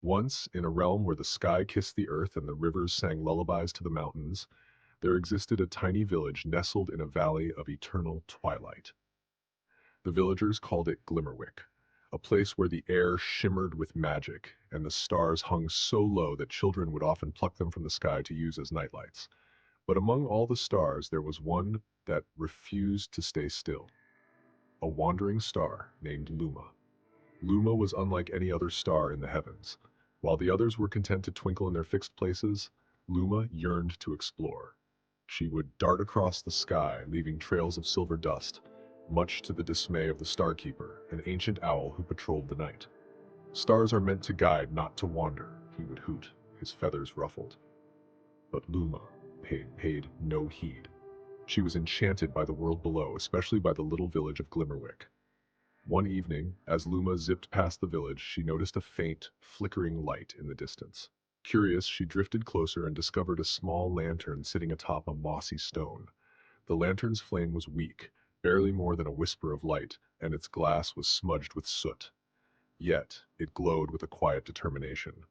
Once, in a realm where the sky kissed the earth and the rivers sang lullabies to the mountains, there existed a tiny village nestled in a valley of eternal twilight. The villagers called it Glimmerwick, a place where the air shimmered with magic and the stars hung so low that children would often pluck them from the sky to use as nightlights. But among all the stars, there was one that refused to stay still, a wandering star named Luma. Luma was unlike any other star in the heavens. While the others were content to twinkle in their fixed places, Luma yearned to explore. She would dart across the sky, leaving trails of silver dust, much to the dismay of the Starkeeper, an ancient owl who patrolled the night. "Stars are meant to guide, not to wander," he would hoot, his feathers ruffled. But Luma paid no heed. She was enchanted by the world below, especially by the little village of Glimmerwick. One evening, as Luma zipped past the village, she noticed a faint, flickering light in the distance. Curious, she drifted closer and discovered a small lantern sitting atop a mossy stone. The lantern's flame was weak, barely more than a whisper of light, and its glass was smudged with soot. Yet, it glowed with a quiet determination.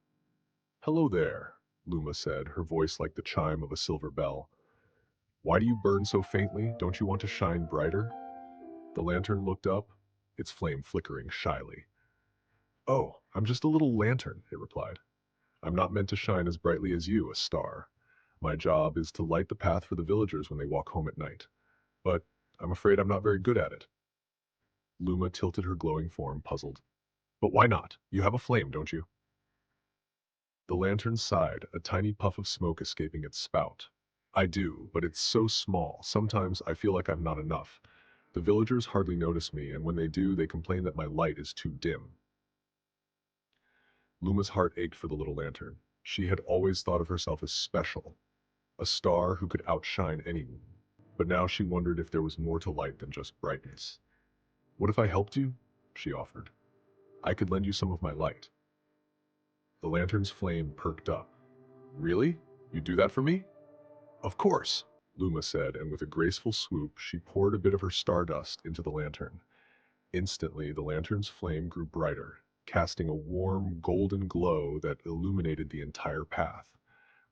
"Hello there," Luma said, her voice like the chime of a silver bell. "Why do you burn so faintly? Don't you want to shine brighter?" The lantern looked up, its flame flickering shyly. "Oh, I'm just a little lantern," it replied. "I'm not meant to shine as brightly as you, a star. My job is to light the path for the villagers when they walk home at night. But I'm afraid I'm not very good at it." Luma tilted her glowing form, puzzled. "But why not? You have a flame, don't you?" The lantern sighed, a tiny puff of smoke escaping its spout. "I do, but it's so small. Sometimes I feel like I'm not enough. The villagers hardly notice me, and when they do, they complain that my light is too dim." Luma's heart ached for the little lantern. She had always thought of herself as special, a star who could outshine anyone. But now she wondered if there was more to light than just brightness. "What if I helped you?" she offered. "I could lend you some of my light." The lantern's flame perked up. "Really? You'd do that for me?" "Of course," Luma said, and with a graceful swoop, she poured a bit of her stardust into the lantern. Instantly, the lantern's flame grew brighter, casting a warm, golden glow that illuminated the entire path.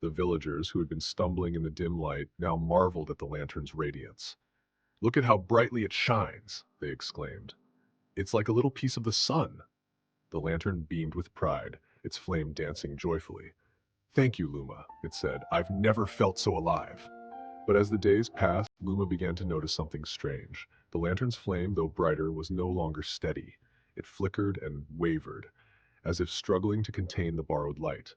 The villagers, who had been stumbling in the dim light, now marveled at the lantern's radiance. "Look at how brightly it shines!" they exclaimed. "It's like a little piece of the sun." The lantern beamed with pride, its flame dancing joyfully. "Thank you, Luma," it said. "I've never felt so alive." But as the days passed, Luma began to notice something strange. The lantern's flame, though brighter, was no longer steady. It flickered and wavered, as if struggling to contain the borrowed light.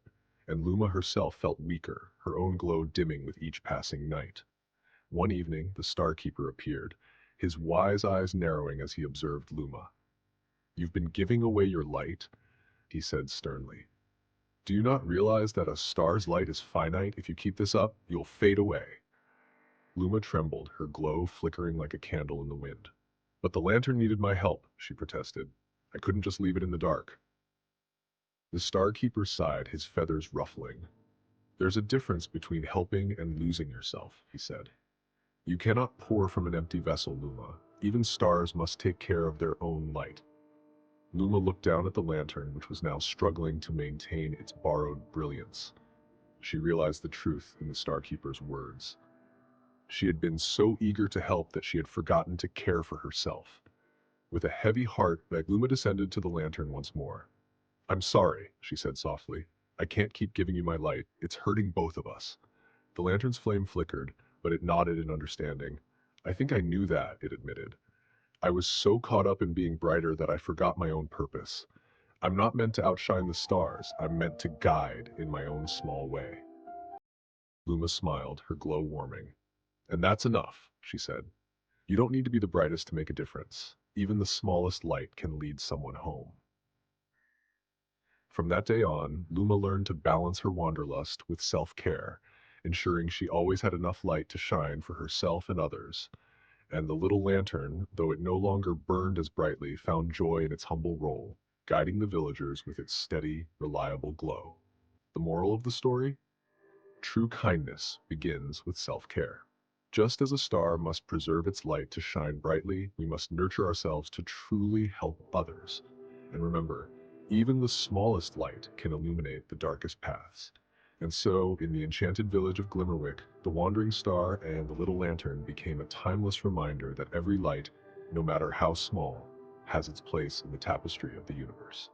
And Luma herself felt weaker, her own glow dimming with each passing night. One evening, the Starkeeper appeared, his wise eyes narrowing as he observed Luma. "You've been giving away your light," he said sternly. "Do you not realize that a star's light is finite? If you keep this up, you'll fade away." Luma trembled, her glow flickering like a candle in the wind. "But the lantern needed my help," she protested. "I couldn't just leave it in the dark." The Starkeeper sighed, his feathers ruffling. "There's a difference between helping and losing yourself," he said. "You cannot pour from an empty vessel, Luma. Even stars must take care of their own light." Luma looked down at the lantern, which was now struggling to maintain its borrowed brilliance. She realized the truth in the Starkeeper's words. She had been so eager to help that she had forgotten to care for herself. With a heavy heart, Luma descended to the lantern once more. "I'm sorry," she said softly. "I can't keep giving you my light. It's hurting both of us." The lantern's flame flickered, but it nodded in understanding. "I think I knew that," it admitted. "I was so caught up in being brighter that I forgot my own purpose. I'm not meant to outshine the stars. I'm meant to guide in my own small way." Luma smiled, her glow warming. "And that's enough," she said. "You don't need to be the brightest to make a difference. Even the smallest light can lead someone home." From that day on, Luma learned to balance her wanderlust with self-care, ensuring she always had enough light to shine for herself and others. And the little lantern, though it no longer burned as brightly, found joy in its humble role, guiding the villagers with its steady, reliable glow. The moral of the story? True kindness begins with self-care. Just as a star must preserve its light to shine brightly, we must nurture ourselves to truly help others. And remember, Even the smallest light can illuminate the darkest paths. And so, in the enchanted village of Glimmerwick, the wandering star and the little lantern became a timeless reminder that every light, no matter how small, has its place in the tapestry of the universe.